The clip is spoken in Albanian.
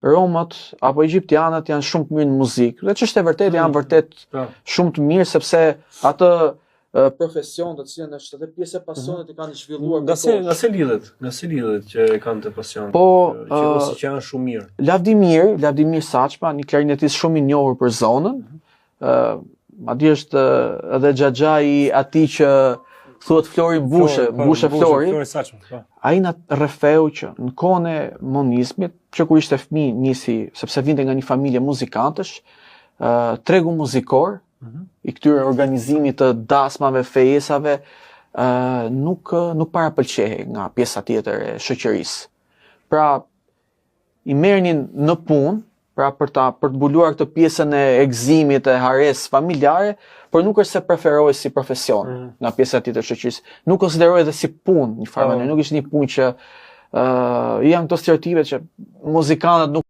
Romët apo egjiptianët janë shumë të mirë në muzikë. Dhe ç'është e vërtetë janë vërtet shumë të mirë sepse atë profesion të cilën është edhe pjesë e pasionit e kanë zhvilluar. Nga se lidhet që e kanë të pasion. Po, që janë shumë mirë. Lavdimir Saçma, një klarinetist shumë i njohur për zonën. Madje është edhe xhaxha i atij që thuhet Flori Bushe Flori. Ai na rrefeu që në kohën e monizmit, që kur ishte fëmijë nisi sepse vinte nga një familje muzikantësh, tregu muzikor i këtyre organizimit të dasmave, fejesave, nuk parapëlqehej nga pjesa tjetër e shoqërisë. Pra, i merrnin në punë, pra për të mbuluar këtë pjesën e egzimit, e hares familjare, por nuk është se preferohej si profesion nga pjesa tjetër e shoqërisë. Nuk konsiderohej edhe si punë, një farë mënyrë, nuk ishte një punë që janë këto stereotipe që muzikantët nuk